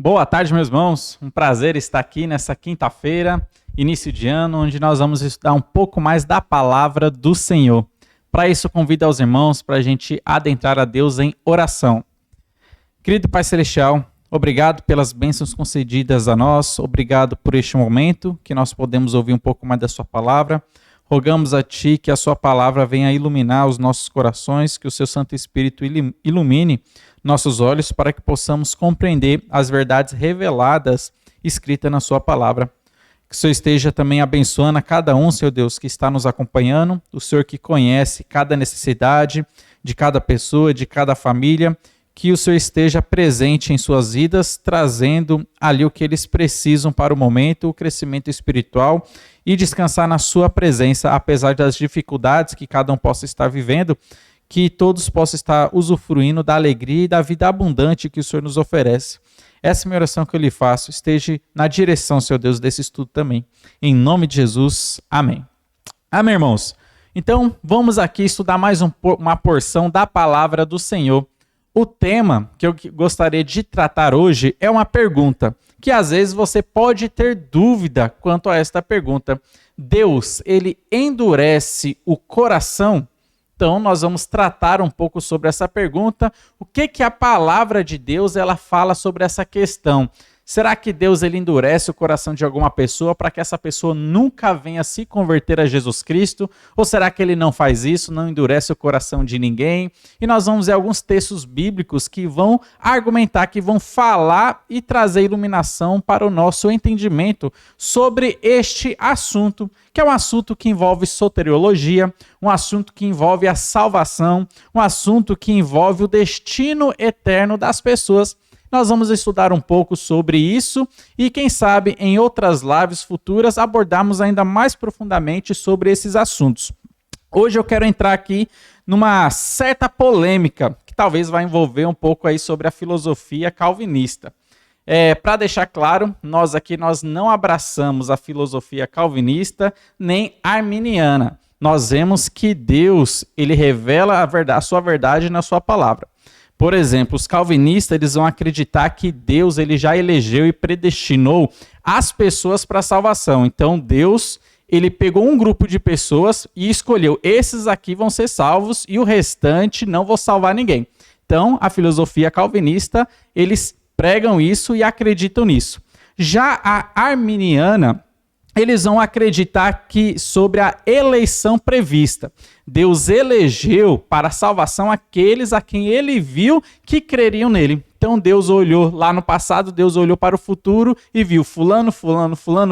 Boa tarde, meus irmãos. Um prazer estar aqui nessa quinta-feira, início de ano, onde nós vamos estudar um pouco mais da palavra do Senhor. Para isso, convido aos irmãos para a gente adentrar a Deus em oração. Querido Pai Celestial, obrigado pelas bênçãos concedidas a nós, obrigado por este momento que nós podemos ouvir um pouco mais da sua palavra. Rogamos a Ti que a sua palavra venha iluminar os nossos corações, que o seu Santo Espírito ilumine nossos olhos para que possamos compreender as verdades reveladas escritas na sua palavra. Que o Senhor esteja também abençoando a cada um, Senhor Deus, que está nos acompanhando, o Senhor que conhece cada necessidade de cada pessoa, de cada família, que o Senhor esteja presente em suas vidas, trazendo ali o que eles precisam para o momento, o crescimento espiritual e descansar na sua presença, apesar das dificuldades que cada um possa estar vivendo, que todos possam estar usufruindo da alegria e da vida abundante que o Senhor nos oferece. Essa é a minha oração que eu lhe faço, esteja na direção, Senhor Deus, desse estudo também. Em nome de Jesus, amém. Amém, irmãos? Então, vamos aqui estudar mais uma porção da palavra do Senhor. O tema que eu gostaria de tratar hoje é uma pergunta, que às vezes você pode ter dúvida quanto a esta pergunta. Deus, ele endurece o coração? Então, nós vamos tratar um pouco sobre essa pergunta. O que a palavra de Deus ela fala sobre essa questão? Será que Deus ele endurece o coração de alguma pessoa para que essa pessoa nunca venha se converter a Jesus Cristo? Ou será que ele não faz isso, não endurece o coração de ninguém? E nós vamos ver alguns textos bíblicos que vão argumentar, que vão falar e trazer iluminação para o nosso entendimento sobre este assunto, que é um assunto que envolve soteriologia, um assunto que envolve a salvação, um assunto que envolve o destino eterno das pessoas. Nós vamos estudar um pouco sobre isso e, quem sabe, em outras lives futuras, abordarmos ainda mais profundamente sobre esses assuntos. Hoje eu quero entrar aqui numa certa polêmica, que talvez vai envolver um pouco aí sobre a filosofia calvinista. Para deixar claro, nós não abraçamos a filosofia calvinista nem arminiana. Nós vemos que Deus ele revela a sua verdade na sua palavra. Por exemplo, os calvinistas eles vão acreditar que Deus ele já elegeu e predestinou as pessoas para a salvação. Então Deus ele pegou um grupo de pessoas e escolheu, esses aqui vão ser salvos e o restante não vou salvar ninguém. Então a filosofia calvinista, eles pregam isso e acreditam nisso. Já a arminiana, eles vão acreditar que sobre a eleição prevista. Deus elegeu para a salvação aqueles a quem ele viu que creriam nele. Então Deus olhou lá no passado, Deus olhou para o futuro e viu fulano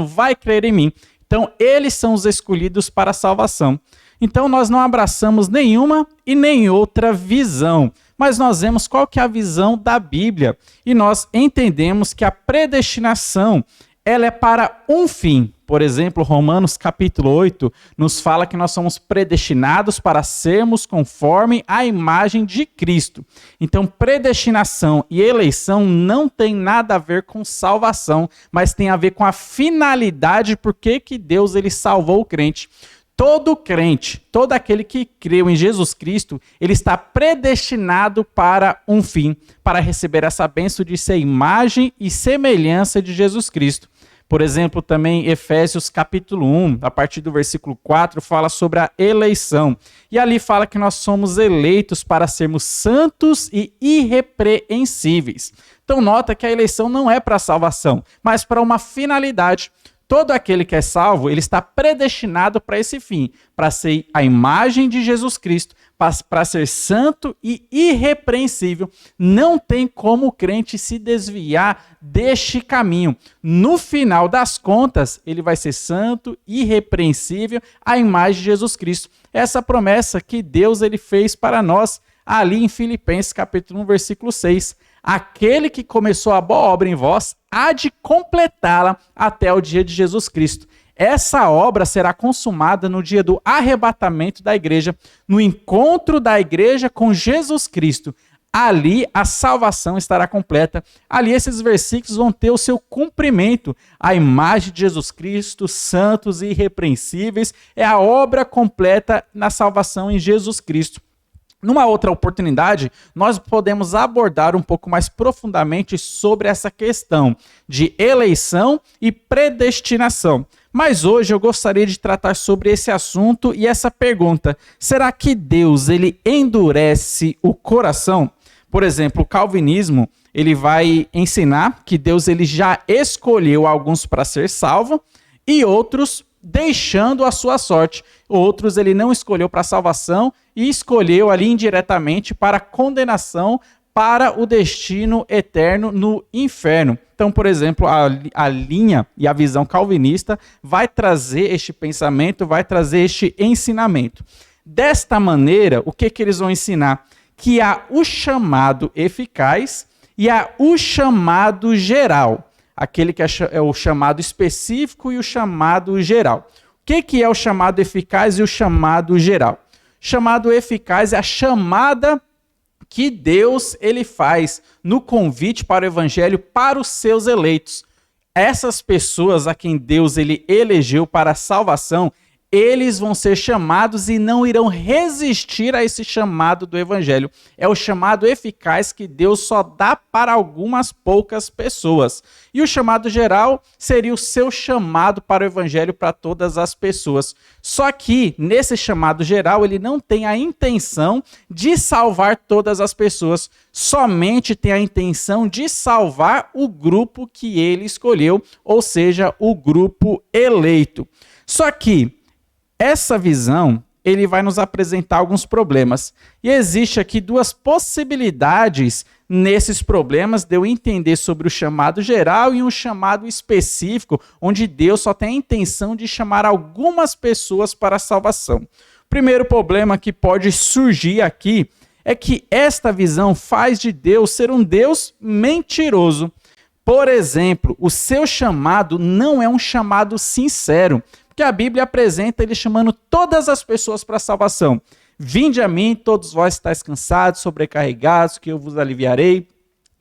vai crer em mim. Então eles são os escolhidos para a salvação. Então nós não abraçamos nenhuma e nem outra visão, mas nós vemos qual que é a visão da Bíblia e nós entendemos que a predestinação ela é para um fim. Por exemplo, Romanos capítulo 8 nos fala que nós somos predestinados para sermos conforme a imagem de Cristo. Então, predestinação e eleição não tem nada a ver com salvação, mas tem a ver com a finalidade, por que Deus ele salvou o crente. Todo crente, todo aquele que creu em Jesus Cristo, ele está predestinado para um fim, para receber essa bênção de ser imagem e semelhança de Jesus Cristo. Por exemplo, também Efésios capítulo 1, a partir do versículo 4, fala sobre a eleição. E ali fala que nós somos eleitos para sermos santos e irrepreensíveis. Então nota que a eleição não é para a salvação, mas para uma finalidade. Todo aquele que é salvo, ele está predestinado para esse fim, para ser a imagem de Jesus Cristo, para ser santo e irrepreensível. Não tem como o crente se desviar deste caminho. No final das contas, ele vai ser santo, irrepreensível, a imagem de Jesus Cristo. Essa promessa que Deus ele fez para nós ali em Filipenses capítulo 1, versículo 6. Aquele que começou a boa obra em vós, há de completá-la até o dia de Jesus Cristo. Essa obra será consumada no dia do arrebatamento da igreja, no encontro da igreja com Jesus Cristo. Ali a salvação estará completa. Ali esses versículos vão ter o seu cumprimento. A imagem de Jesus Cristo, santos e irrepreensíveis, é a obra completa na salvação em Jesus Cristo. Numa outra oportunidade, nós podemos abordar um pouco mais profundamente sobre essa questão de eleição e predestinação. Mas hoje eu gostaria de tratar sobre esse assunto e essa pergunta: será que Deus ele endurece o coração? Por exemplo, o calvinismo ele vai ensinar que Deus ele já escolheu alguns para ser salvo e outros deixando a sua sorte. Outros ele não escolheu para salvação e escolheu ali indiretamente para condenação, para o destino eterno no inferno. Então, por exemplo, a linha e a visão calvinista vai trazer este pensamento, vai trazer este ensinamento. Desta maneira, o que eles vão ensinar? Que há o chamado eficaz e há o chamado geral. Aquele que é o chamado específico e o chamado geral. O que é o chamado eficaz e o chamado geral? Chamado eficaz é a chamada que Deus ele faz no convite para o evangelho para os seus eleitos. Essas pessoas a quem Deus ele elegeu para a salvação, eles vão ser chamados e não irão resistir a esse chamado do evangelho. É o chamado eficaz que Deus só dá para algumas poucas pessoas. E o chamado geral seria o seu chamado para o evangelho para todas as pessoas. Só que nesse chamado geral ele não tem a intenção de salvar todas as pessoas, somente tem a intenção de salvar o grupo que ele escolheu, ou seja, o grupo eleito. Só que essa visão, ele vai nos apresentar alguns problemas. E existe aqui duas possibilidades nesses problemas de eu entender sobre o chamado geral e um chamado específico, onde Deus só tem a intenção de chamar algumas pessoas para a salvação. O primeiro problema que pode surgir aqui é que esta visão faz de Deus ser um Deus mentiroso. Por exemplo, o seu chamado não é um chamado sincero, que a Bíblia apresenta ele chamando todas as pessoas para a salvação. Vinde a mim, todos vós estáis cansados, sobrecarregados, que eu vos aliviarei.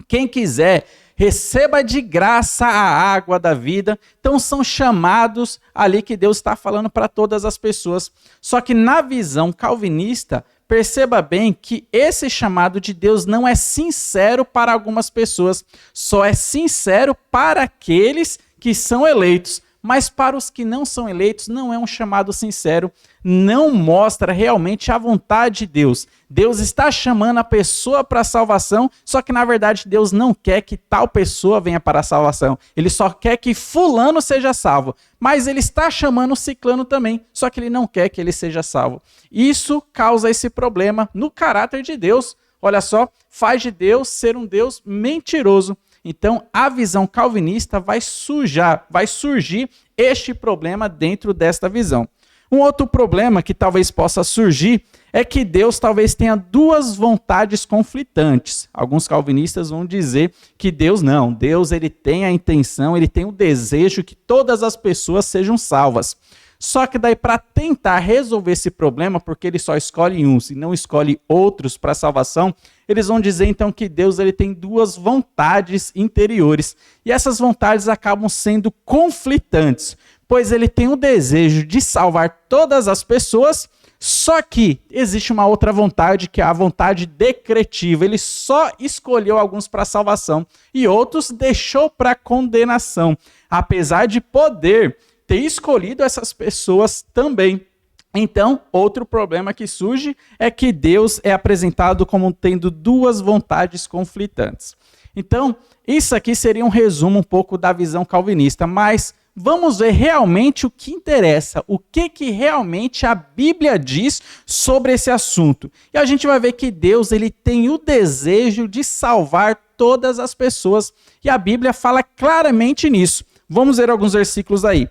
Quem quiser, receba de graça a água da vida. Então são chamados ali que Deus está falando para todas as pessoas. Só que na visão calvinista, perceba bem que esse chamado de Deus não é sincero para algumas pessoas, só é sincero para aqueles que são eleitos. Mas para os que não são eleitos, não é um chamado sincero, não mostra realmente a vontade de Deus. Deus está chamando a pessoa para a salvação, só que na verdade Deus não quer que tal pessoa venha para a salvação. Ele só quer que fulano seja salvo, mas ele está chamando o ciclano também, só que ele não quer que ele seja salvo. Isso causa esse problema no caráter de Deus. Olha só, faz de Deus ser um Deus mentiroso. Então, a visão calvinista vai surgir este problema dentro desta visão. Um outro problema que talvez possa surgir é que Deus talvez tenha duas vontades conflitantes. Alguns calvinistas vão dizer que Deus não. Deus ele tem a intenção, ele tem o desejo que todas as pessoas sejam salvas. Só que daí para tentar resolver esse problema, porque ele só escolhe uns e não escolhe outros para a salvação, eles vão dizer então que Deus ele tem duas vontades interiores. E essas vontades acabam sendo conflitantes, pois ele tem o desejo de salvar todas as pessoas, só que existe uma outra vontade, que é a vontade decretiva. Ele só escolheu alguns para salvação e outros deixou para condenação, apesar de poder ter escolhido essas pessoas também. Então, outro problema que surge é que Deus é apresentado como tendo duas vontades conflitantes. Então, isso aqui seria um resumo um pouco da visão calvinista, mas vamos ver realmente o que interessa, o que realmente a Bíblia diz sobre esse assunto. E a gente vai ver que Deus ele tem o desejo de salvar todas as pessoas, e a Bíblia fala claramente nisso. Vamos ver alguns versículos aí.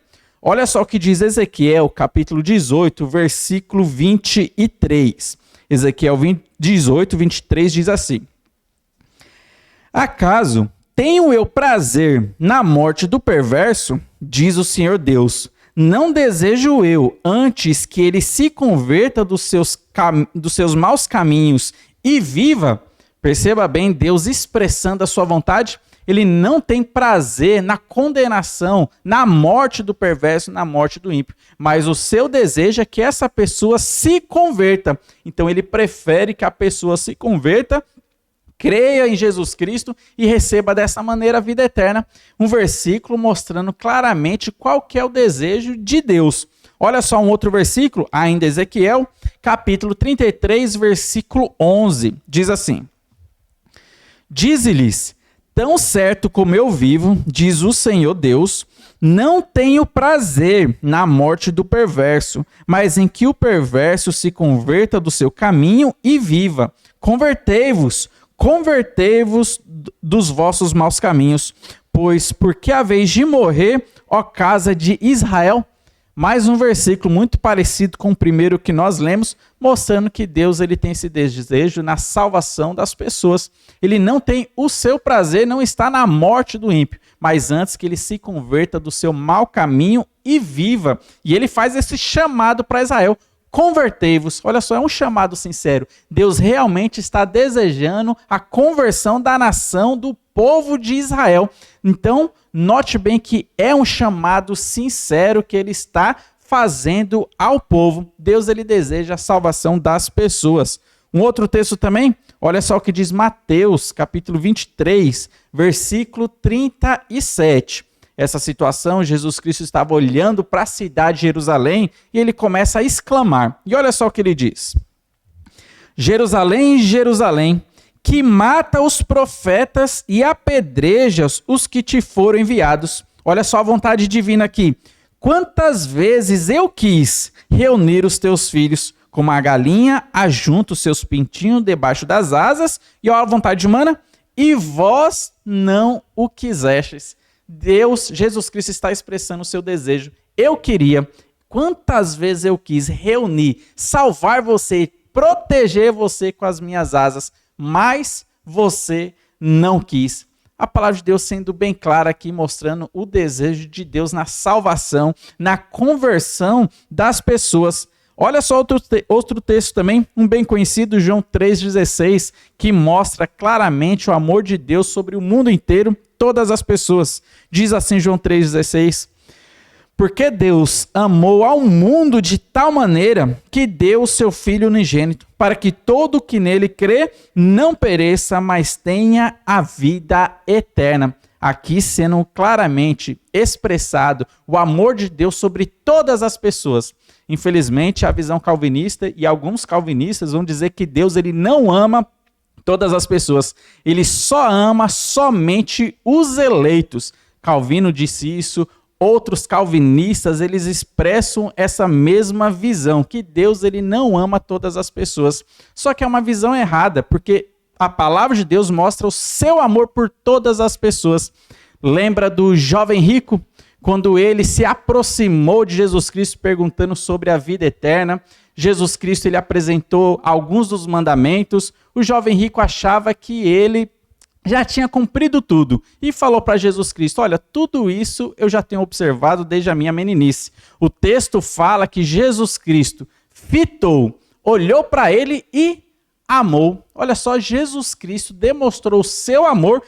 Olha só o que diz Ezequiel, capítulo 18, versículo 23. Ezequiel 18, 23 diz assim: Acaso tenho eu prazer na morte do perverso? Diz o Senhor Deus. Não desejo eu, antes que ele se converta dos seus maus caminhos e viva? Perceba bem, Deus expressando a sua vontade, ele não tem prazer na condenação, na morte do perverso, na morte do ímpio. Mas o seu desejo é que essa pessoa se converta. Então ele prefere que a pessoa se converta, creia em Jesus Cristo e receba dessa maneira a vida eterna. Um versículo mostrando claramente qual que é o desejo de Deus. Olha só um outro versículo, ainda Ezequiel, capítulo 33, versículo 11. Diz assim: Dize-lhes: tão certo como eu vivo, diz o Senhor Deus, não tenho prazer na morte do perverso, mas em que o perverso se converta do seu caminho e viva. Convertei-vos dos vossos maus caminhos, pois porque haveis de morrer, ó casa de Israel? Mais um versículo muito parecido com o primeiro que nós lemos, mostrando que Deus ele tem esse desejo na salvação das pessoas. Ele não tem o seu prazer, não está na morte do ímpio, mas antes que ele se converta do seu mau caminho e viva. E ele faz esse chamado para Israel: convertei-vos. Olha só, é um chamado sincero. Deus realmente está desejando a conversão da nação, do povo de Israel. Então, note bem que é um chamado sincero que ele está fazendo ao povo. Deus ele deseja a salvação das pessoas. Um outro texto também, olha só o que diz Mateus, capítulo 23, versículo 37. Essa situação, Jesus Cristo estava olhando para a cidade de Jerusalém e ele começa a exclamar. E olha só o que ele diz: Jerusalém, Jerusalém, que mata os profetas e apedreja os que te foram enviados. Olha só a vontade divina aqui. Quantas vezes eu quis reunir os teus filhos, como a galinha ajunta os seus pintinhos debaixo das asas, e olha a vontade humana, e vós não o quisestes. Deus, Jesus Cristo está expressando o seu desejo. Eu queria, quantas vezes eu quis reunir, salvar você, proteger você com as minhas asas, mas você não quis. A palavra de Deus sendo bem clara aqui, mostrando o desejo de Deus na salvação, na conversão das pessoas. Olha só outro texto também, um bem conhecido, João 3,16, que mostra claramente o amor de Deus sobre o mundo inteiro, todas as pessoas. Diz assim João 3,16: porque Deus amou ao mundo de tal maneira que deu o seu Filho unigênito, para que todo o que nele crê não pereça, mas tenha a vida eterna. Aqui sendo claramente expressado o amor de Deus sobre todas as pessoas. Infelizmente, a visão calvinista e alguns calvinistas vão dizer que Deus ele não ama todas as pessoas. Ele só ama somente os eleitos. Calvino disse isso. Outros calvinistas, eles expressam essa mesma visão, que Deus ele não ama todas as pessoas. Só que é uma visão errada, porque a palavra de Deus mostra o seu amor por todas as pessoas. Lembra do jovem rico? Quando ele se aproximou de Jesus Cristo perguntando sobre a vida eterna, Jesus Cristo ele apresentou alguns dos mandamentos. O jovem rico achava que ele já tinha cumprido tudo e falou para Jesus Cristo: olha, tudo isso eu já tenho observado desde a minha meninice. O texto fala que Jesus Cristo fitou, olhou para ele e amou. Olha só, Jesus Cristo demonstrou seu amor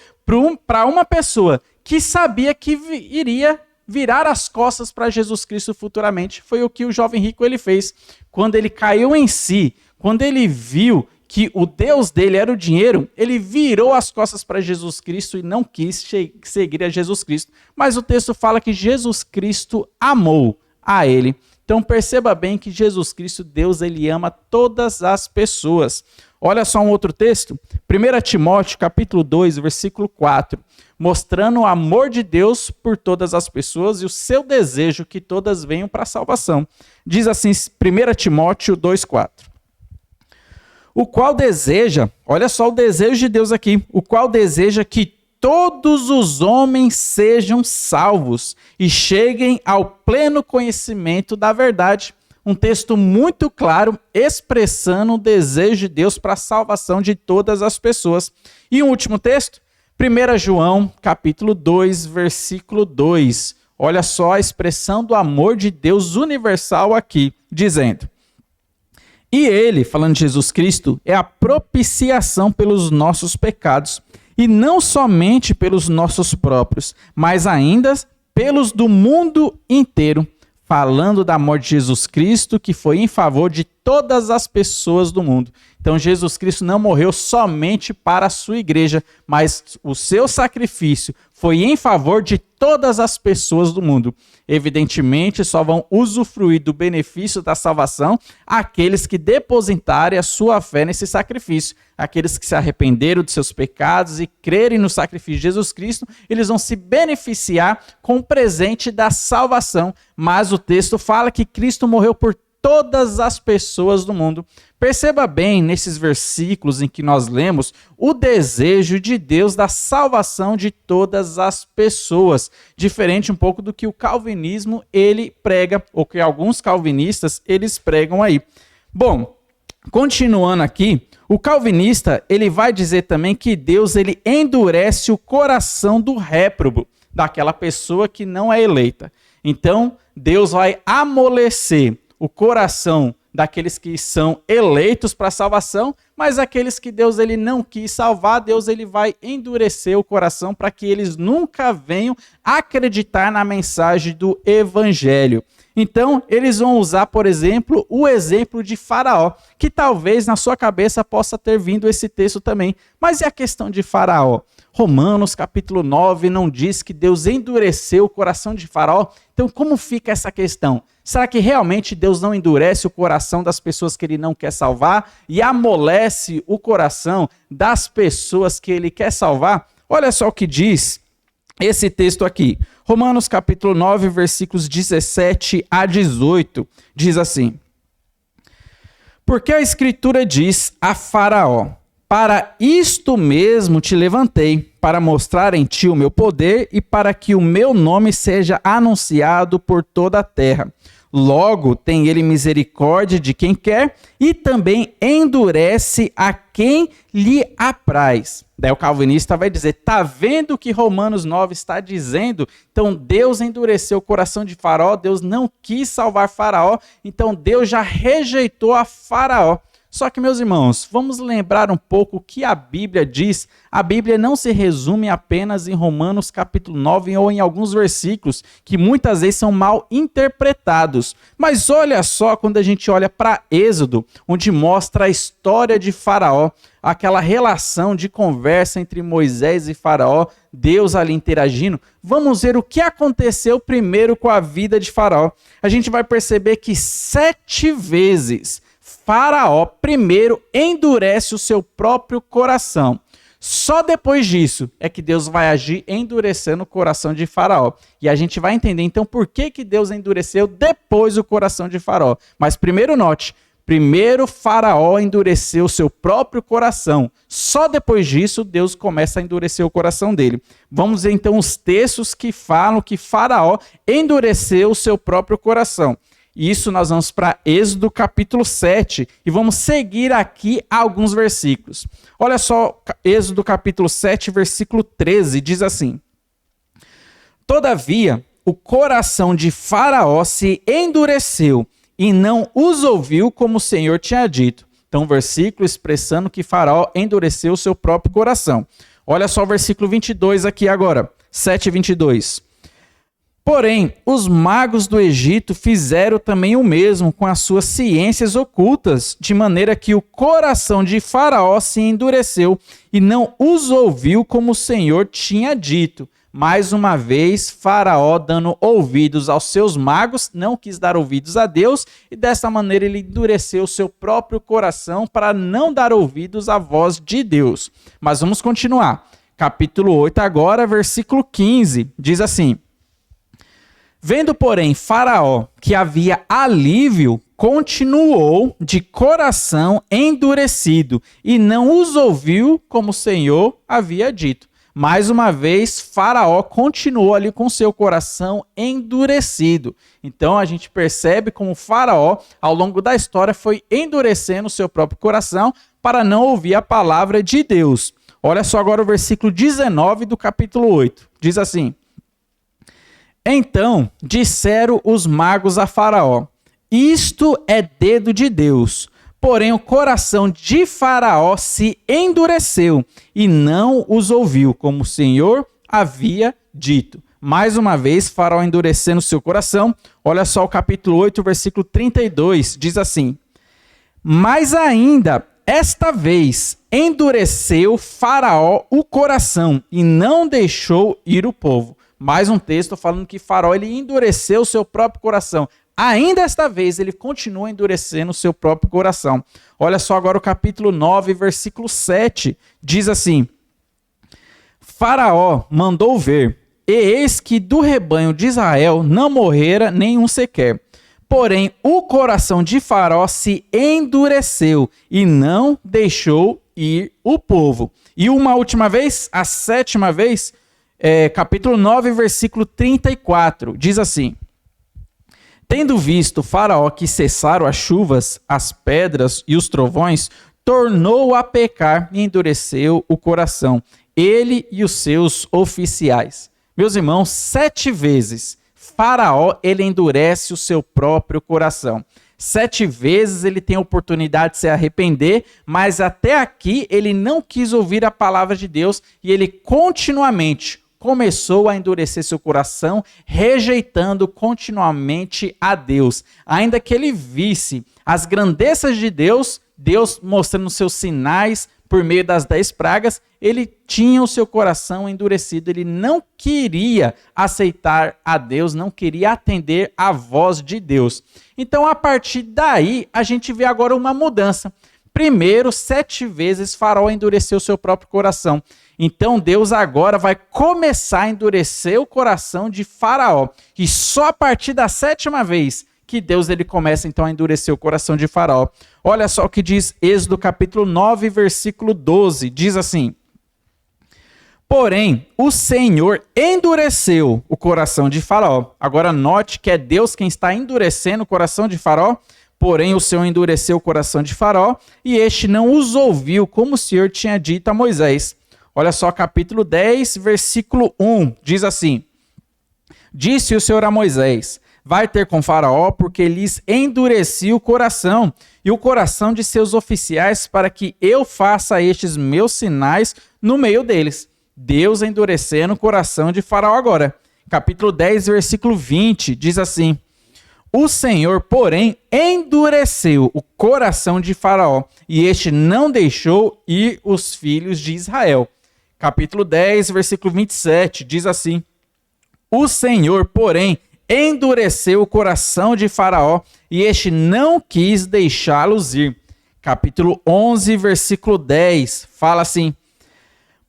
para uma pessoa que sabia que iria virar as costas para Jesus Cristo futuramente. Foi o que o jovem rico ele fez. Quando ele caiu em si, quando ele viu que o Deus dele era o dinheiro, ele virou as costas para Jesus Cristo e não quis seguir a Jesus Cristo. Mas o texto fala que Jesus Cristo amou a ele. Então perceba bem que Jesus Cristo, Deus, ele ama todas as pessoas. Olha só um outro texto, 1 Timóteo capítulo 2, versículo 4, mostrando o amor de Deus por todas as pessoas e o seu desejo que todas venham para a salvação. Diz assim 1 Timóteo 2, 4. O qual deseja, olha só o desejo de Deus aqui, o qual deseja que todos os homens sejam salvos e cheguem ao pleno conhecimento da verdade. Um texto muito claro, expressando o desejo de Deus para a salvação de todas as pessoas. E um último texto, 1 João, capítulo 2, versículo 2. Olha só a expressão do amor de Deus universal aqui, dizendo: E ele, falando de Jesus Cristo, é a propiciação pelos nossos pecados, e não somente pelos nossos próprios, mas ainda pelos do mundo inteiro, falando da morte de Jesus Cristo, que foi em favor de todas as pessoas do mundo. Então, Jesus Cristo não morreu somente para a sua igreja, mas o seu sacrifício foi em favor de todas as pessoas do mundo. Evidentemente, só vão usufruir do benefício da salvação aqueles que depositarem a sua fé nesse sacrifício. Aqueles que se arrependeram de seus pecados e crerem no sacrifício de Jesus Cristo, eles vão se beneficiar com o presente da salvação. Mas o texto fala que Cristo morreu por todas as pessoas do mundo. Perceba bem nesses versículos em que nós lemos o desejo de Deus da salvação de todas as pessoas, diferente um pouco do que o calvinismo ele prega, ou que alguns calvinistas eles pregam aí. Bom, continuando aqui, o calvinista ele vai dizer também que Deus ele endurece o coração do réprobo, daquela pessoa que não é eleita. Então, Deus vai amolecer o coração daqueles que são eleitos para a salvação, mas aqueles que Deus ele não quis salvar, Deus ele vai endurecer o coração para que eles nunca venham acreditar na mensagem do evangelho. Então, eles vão usar, por exemplo, o exemplo de Faraó, que talvez na sua cabeça possa ter vindo esse texto também. Mas e a questão de Faraó? Romanos capítulo 9 não diz que Deus endureceu o coração de Faraó? Então, como fica essa questão? Será que realmente Deus não endurece o coração das pessoas que ele não quer salvar e amolece o coração das pessoas que ele quer salvar? Olha só o que diz esse texto aqui. Romanos capítulo 9, versículos 17 a 18, diz assim: Porque a Escritura diz a Faraó: Para isto mesmo te levantei, para mostrar em ti o meu poder e para que o meu nome seja anunciado por toda a terra. Logo, tem ele misericórdia de quem quer e também endurece a quem lhe apraz. Daí o calvinista vai dizer, tá vendo o que Romanos 9 está dizendo? Então Deus endureceu o coração de Faraó, Deus não quis salvar Faraó, então Deus já rejeitou a Faraó. Só que, meus irmãos, vamos lembrar um pouco o que a Bíblia diz. A Bíblia não se resume apenas em Romanos capítulo 9 ou em alguns versículos que muitas vezes são mal interpretados. Mas olha só quando a gente olha para Êxodo, onde mostra a história de Faraó, aquela relação de conversa entre Moisés e Faraó, Deus ali interagindo. Vamos ver o que aconteceu primeiro com a vida de Faraó. A gente vai perceber que 7 vezes Faraó primeiro endurece o seu próprio coração. Só depois disso é que Deus vai agir endurecendo o coração de Faraó. E a gente vai entender então por que Deus endureceu depois o coração de Faraó. Mas primeiro note, primeiro Faraó endureceu o seu próprio coração. Só depois disso Deus começa a endurecer o coração dele. Vamos ver então os textos que falam que Faraó endureceu o seu próprio coração. E isso nós vamos para Êxodo capítulo 7 e vamos seguir aqui alguns versículos. Olha só, Êxodo capítulo 7, versículo 13, diz assim: Todavia, o coração de Faraó se endureceu e não os ouviu como o Senhor tinha dito. Então, versículo expressando que Faraó endureceu o seu próprio coração. Olha só o versículo 22 aqui agora, 7:22. Porém, os magos do Egito fizeram também o mesmo com as suas ciências ocultas, de maneira que o coração de Faraó se endureceu e não os ouviu como o Senhor tinha dito. Mais uma vez, Faraó, dando ouvidos aos seus magos, não quis dar ouvidos a Deus, e dessa maneira ele endureceu o seu próprio coração para não dar ouvidos à voz de Deus. Mas vamos continuar. Capítulo 8 agora, versículo 15, diz assim: Vendo, porém, Faraó que havia alívio, continuou de coração endurecido e não os ouviu como o Senhor havia dito. Mais uma vez, Faraó continuou ali com seu coração endurecido. Então a gente percebe como Faraó, ao longo da história, foi endurecendo o seu próprio coração para não ouvir a palavra de Deus. Olha só agora o versículo 19 do capítulo 8. Diz assim: Então disseram os magos a Faraó: Isto é dedo de Deus, Porém, o coração de Faraó se endureceu e não os ouviu, como o Senhor havia dito. Mais uma vez, Faraó endurecendo seu coração. Olha só o capítulo 8, versículo 32, diz assim: Mas ainda, esta vez, endureceu Faraó o coração e não deixou ir o povo. Mais um texto falando que Faraó ele endureceu o seu próprio coração. Ainda esta vez, ele continua endurecendo o seu próprio coração. Olha só agora o capítulo 9, versículo 7. Diz assim: Faraó mandou ver, e eis que do rebanho de Israel não morrera nenhum sequer. Porém, o coração de Faraó se endureceu e não deixou ir o povo. E uma última vez, a sétima vez, capítulo 9, versículo 34, diz assim: Tendo visto Faraó que cessaram as chuvas, as pedras e os trovões, tornou a pecar e endureceu o coração, ele e os seus oficiais. Meus irmãos, 7 vezes Faraó ele endurece o seu próprio coração. 7 vezes ele tem a oportunidade de se arrepender, mas até aqui ele não quis ouvir a palavra de Deus e ele continuamente começou a endurecer seu coração, rejeitando continuamente a Deus. Ainda que ele visse as grandezas de Deus, Deus mostrando seus sinais por meio das 10 pragas, ele tinha o seu coração endurecido, ele não queria aceitar a Deus, não queria atender à voz de Deus. Então, a partir daí, a gente vê agora uma mudança. Primeiro, 7 vezes Faraó endureceu o seu próprio coração. Então Deus agora vai começar a endurecer o coração de Faraó. E só a partir da 7ª vez que Deus ele começa então a endurecer o coração de Faraó. Olha só o que diz Êxodo capítulo 9, versículo 12. Diz assim: Porém, o Senhor endureceu o coração de Faraó. Agora note que é Deus quem está endurecendo o coração de Faraó. Porém, o Senhor endureceu o coração de Faraó e este não os ouviu, como o Senhor tinha dito a Moisés. Olha só, capítulo 10, versículo 1, diz assim: Disse o Senhor a Moisés: Vai ter com Faraó, porque lhes endureci o coração e o coração de seus oficiais, para que eu faça estes meus sinais no meio deles. Deus endurecendo o coração de Faraó agora. Capítulo 10, versículo 20, diz assim: O Senhor, porém, endureceu o coração de Faraó, e este não deixou ir os filhos de Israel. Capítulo 10, versículo 27, diz assim: O Senhor, porém, endureceu o coração de Faraó, e este não quis deixá-los ir. Capítulo 11, versículo 10, fala assim: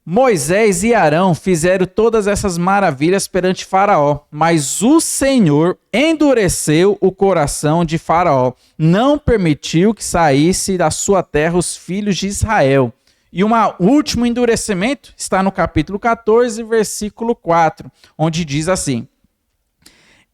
Moisés e Arão fizeram todas essas maravilhas perante Faraó, mas o Senhor endureceu o coração de Faraó, não permitiu que saísse da sua terra os filhos de Israel. E um último endurecimento está no capítulo 14, versículo 4, onde diz assim: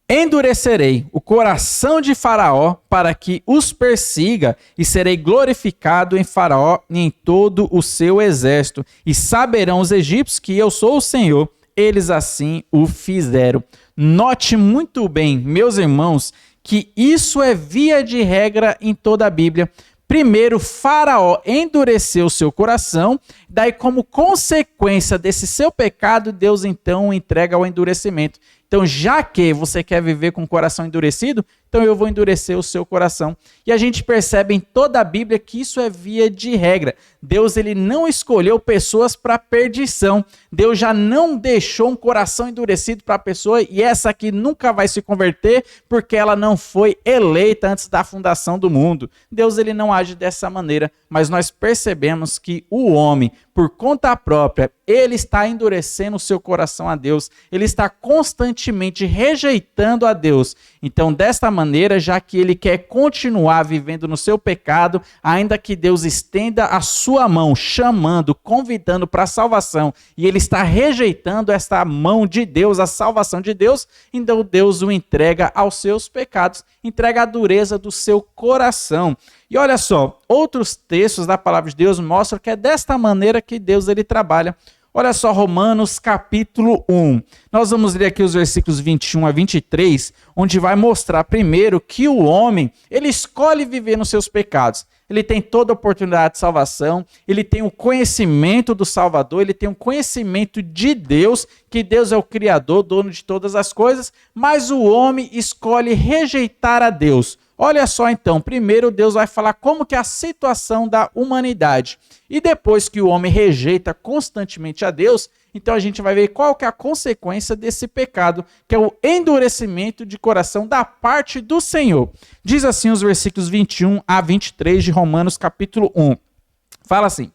Endurecerei o coração de Faraó para que os persiga, e serei glorificado em Faraó e em todo o seu exército. E saberão os egípcios que eu sou o Senhor. Eles assim o fizeram. Note muito bem, meus irmãos, que isso é via de regra em toda a Bíblia. Primeiro, Faraó endureceu seu coração, daí como consequência desse seu pecado, Deus então o entrega ao endurecimento. Então, já que você quer viver com o coração endurecido, então eu vou endurecer o seu coração. E a gente percebe em toda a Bíblia que isso é via de regra. Deus ele não escolheu pessoas para perdição. Deus já não deixou um coração endurecido para a pessoa e essa aqui nunca vai se converter porque ela não foi eleita antes da fundação do mundo. Deus ele não age dessa maneira, mas nós percebemos que o homem, por conta própria, ele está endurecendo o seu coração a Deus. Ele está constantemente rejeitando a Deus. Então, desta maneira, já que ele quer continuar vivendo no seu pecado, ainda que Deus estenda a sua mão, chamando, convidando para a salvação, e ele está rejeitando esta mão de Deus, a salvação de Deus, então Deus o entrega aos seus pecados, entrega a dureza do seu coração. E olha só, outros textos da palavra de Deus mostram que é desta maneira que Deus ele trabalha. Olha só, Romanos capítulo 1. Nós vamos ler aqui os versículos 21 a 23, onde vai mostrar primeiro que o homem, ele escolhe viver nos seus pecados. ele tem toda a oportunidade de salvação, ele tem o conhecimento do Salvador, ele tem o conhecimento de Deus, que Deus é o Criador, dono de todas as coisas, mas o homem escolhe rejeitar a Deus. Olha só então, primeiro Deus vai falar como que é a situação da humanidade. E depois que o homem rejeita constantemente a Deus, então a gente vai ver qual que é a consequência desse pecado, que é o endurecimento de coração da parte do Senhor. Diz assim os versículos 21 a 23 de Romanos capítulo 1. Fala assim: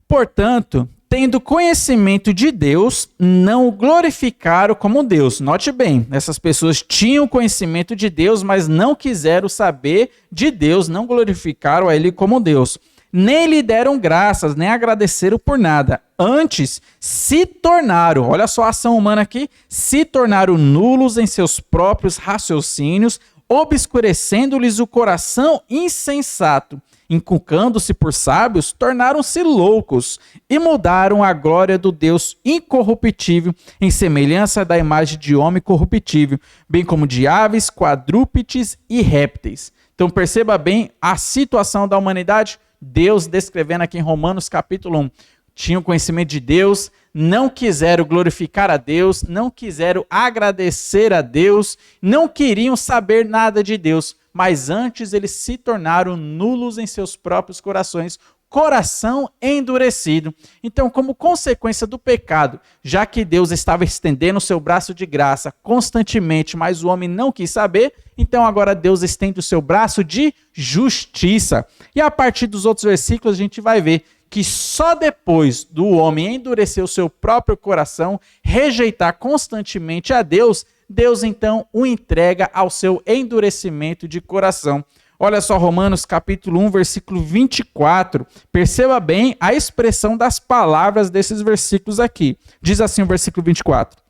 portanto, tendo conhecimento de Deus, não o glorificaram como Deus. Note bem, essas pessoas tinham conhecimento de Deus, mas não quiseram saber de Deus, não glorificaram a Ele como Deus. Nem lhe deram graças, nem agradeceram por nada. Antes, se tornaram, olha só a ação humana aqui, se tornaram nulos em seus próprios raciocínios, obscurecendo-lhes o coração insensato. Inculcando-se por sábios, tornaram-se loucos e mudaram a glória do Deus incorruptível em semelhança da imagem de homem corruptível, bem como de aves, quadrúpedes e répteis. Então perceba bem a situação da humanidade. Deus descrevendo aqui em Romanos capítulo 1. Tinham conhecimento de Deus, não quiseram glorificar a Deus, não quiseram agradecer a Deus, não queriam saber nada de Deus, mas antes eles se tornaram nulos em seus próprios corações, coração endurecido. Então, como consequência do pecado, já que Deus estava estendendo o seu braço de graça constantemente, mas o homem não quis saber, então agora Deus estende o seu braço de justiça. E a partir dos outros versículos a gente vai ver que só depois do homem endurecer o seu próprio coração, rejeitar constantemente a Deus, Deus então o entrega ao seu endurecimento de coração. Olha só Romanos capítulo 1, versículo 24. Perceba bem a expressão das palavras desses versículos aqui. Diz assim o versículo 24.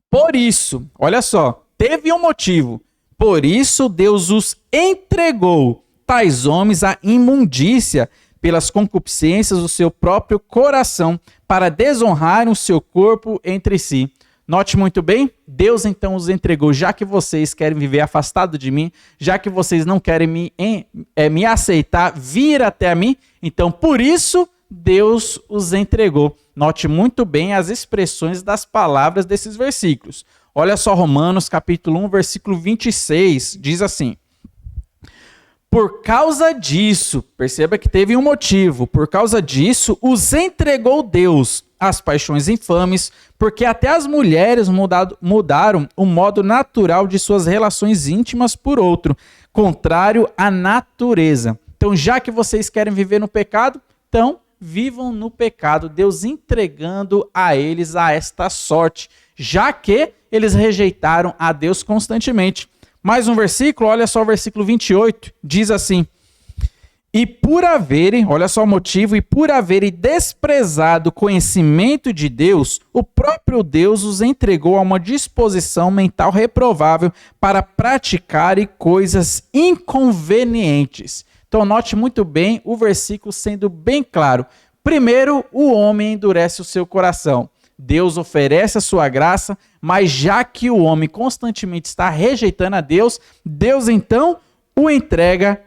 Por isso, olha só, teve um motivo. Por isso Deus os entregou, tais homens, à imundícia, pelas concupiscências do seu próprio coração, para desonrarem o seu corpo entre si. Note muito bem, Deus então os entregou, já que vocês querem viver afastado de mim, já que vocês não querem me aceitar, vir até mim, então por isso Deus os entregou. Note muito bem as expressões das palavras desses versículos. Olha só Romanos capítulo 1, versículo 26, diz assim: por causa disso, perceba que teve um motivo, por causa disso os entregou Deus às paixões infames, porque até as mulheres mudaram o modo natural de suas relações íntimas por outro, contrário à natureza. Então, já que vocês querem viver no pecado, então vivam no pecado, Deus entregando a eles a esta sorte, já que eles rejeitaram a Deus constantemente. Mais um versículo, olha só o versículo 28, diz assim: e por haverem, olha só o motivo, e por haverem desprezado o conhecimento de Deus, o próprio Deus os entregou a uma disposição mental reprovável para praticarem coisas inconvenientes. Então note muito bem o versículo sendo bem claro. Primeiro, o homem endurece o seu coração. Deus oferece a sua graça, mas já que o homem constantemente está rejeitando a Deus, Deus então o entrega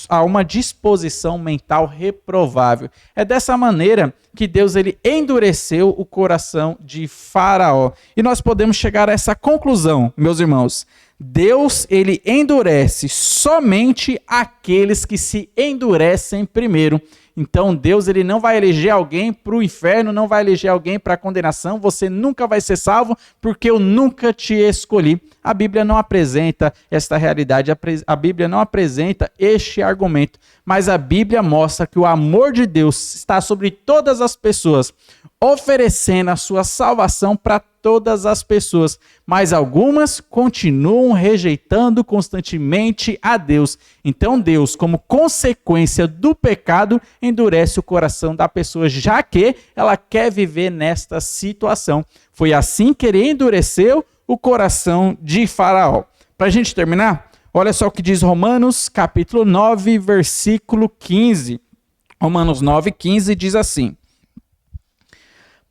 a uma disposição mental reprovável. É dessa maneira que Deus ele endureceu o coração de Faraó. E nós podemos chegar a essa conclusão, meus irmãos. Deus ele endurece somente aqueles que se endurecem primeiro. Então Deus ele não vai eleger alguém para o inferno, não vai eleger alguém para a condenação, você nunca vai ser salvo porque eu nunca te escolhi. A Bíblia não apresenta esta realidade, a Bíblia não apresenta este argumento, mas a Bíblia mostra que o amor de Deus está sobre todas as pessoas, oferecendo a sua salvação para todas as pessoas, mas algumas continuam rejeitando constantemente a Deus. Então Deus, como consequência do pecado, endurece o coração da pessoa, já que ela quer viver nesta situação. Foi assim que ele endureceu o coração de Faraó. Para a gente terminar, olha só o que diz Romanos capítulo 9, versículo 15. Romanos 9, 15 diz assim: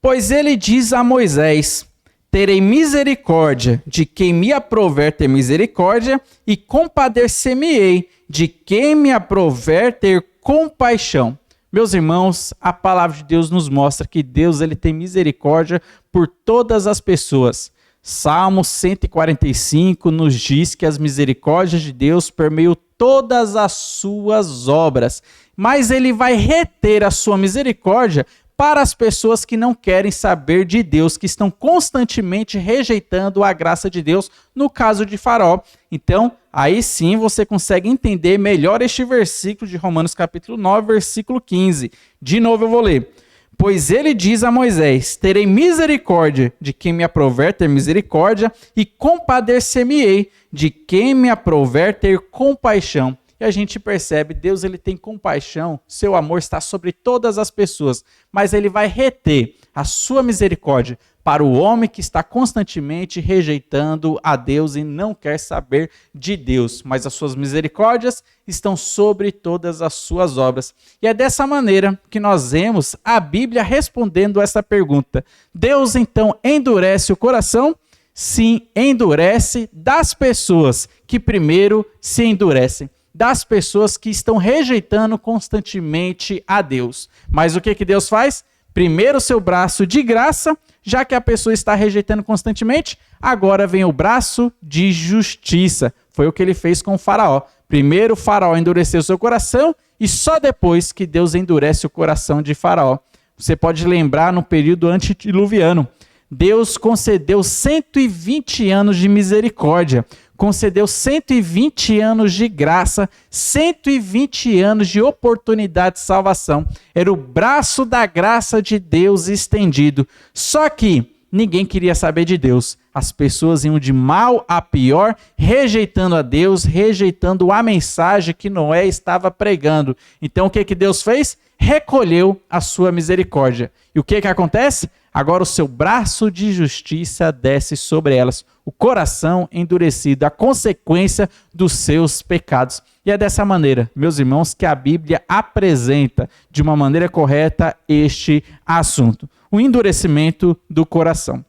pois ele diz a Moisés: terei misericórdia de quem me aprouver ter misericórdia e compadecer-me-ei de quem me aprouver ter compaixão. Meus irmãos, a palavra de Deus nos mostra que Deus ele tem misericórdia por todas as pessoas. Salmo 145 nos diz que as misericórdias de Deus permeiam todas as suas obras, mas ele vai reter a sua misericórdia para as pessoas que não querem saber de Deus, que estão constantemente rejeitando a graça de Deus, no caso de Faraó. Então, aí sim você consegue entender melhor este versículo de Romanos capítulo 9, versículo 15. De novo eu vou ler. Pois ele diz a Moisés, terei misericórdia de quem me aprouver ter misericórdia e compadecer-me-ei de quem me aprouver ter compaixão. E a gente percebe, Deus ele tem compaixão, seu amor está sobre todas as pessoas, mas ele vai reter a sua misericórdia para o homem que está constantemente rejeitando a Deus e não quer saber de Deus, mas as suas misericórdias estão sobre todas as suas obras. E é dessa maneira que nós vemos a Bíblia respondendo essa pergunta. Deus então endurece o coração? Sim, endurece das pessoas que primeiro se endurecem, das pessoas que estão rejeitando constantemente a Deus. Mas o que Deus faz? Primeiro o seu braço de graça, já que a pessoa está rejeitando constantemente, agora vem o braço de justiça. Foi o que ele fez com o Faraó. Primeiro o Faraó endureceu seu coração e só depois que Deus endurece o coração de Faraó. Você pode lembrar no período antediluviano, Deus concedeu 120 anos de misericórdia, concedeu 120 anos de graça, 120 anos de oportunidade de salvação. Era o braço da graça de Deus estendido. Só que ninguém queria saber de Deus. As pessoas iam de mal a pior, rejeitando a Deus, rejeitando a mensagem que Noé estava pregando. Então o que Deus fez? Recolheu a sua misericórdia. E o que acontece? Agora o seu braço de justiça desce sobre elas, o coração endurecido, a consequência dos seus pecados. E é dessa maneira, meus irmãos, que a Bíblia apresenta de uma maneira correta este assunto, o endurecimento do coração.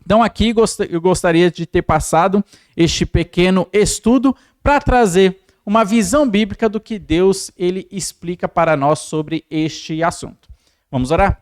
Então aqui eu gostaria de ter passado este pequeno estudo para trazer uma visão bíblica do que Deus ele explica para nós sobre este assunto. Vamos orar?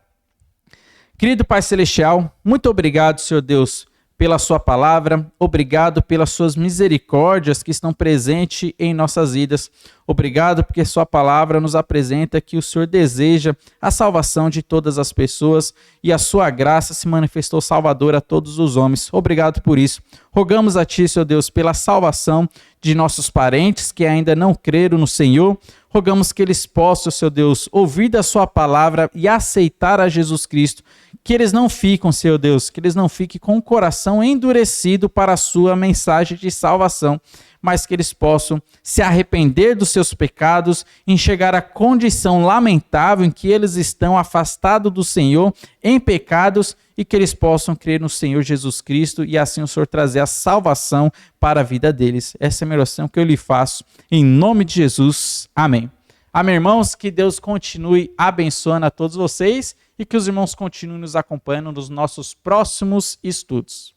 Querido Pai Celestial, muito obrigado, Senhor Deus, pela sua palavra, obrigado pelas suas misericórdias que estão presentes em nossas vidas. Obrigado porque sua palavra nos apresenta que o Senhor deseja a salvação de todas as pessoas e a sua graça se manifestou salvadora a todos os homens. Obrigado por isso. Rogamos a Ti, Senhor Deus, pela salvação de nossos parentes que ainda não creram no Senhor. Rogamos que eles possam, Senhor Deus, ouvir da sua palavra e aceitar a Jesus Cristo. Que eles não fiquem, Senhor Deus, que eles não fiquem com o coração endurecido para a sua mensagem de salvação, mas que eles possam se arrepender dos seus pecados, enxergar a condição lamentável em que eles estão afastados do Senhor, em pecados, e que eles possam crer no Senhor Jesus Cristo e assim o Senhor trazer a salvação para a vida deles. Essa é a minha oração que eu lhe faço, em nome de Jesus. Amém. Amém, irmãos, que Deus continue abençoando a todos vocês e que os irmãos continuem nos acompanhando nos nossos próximos estudos.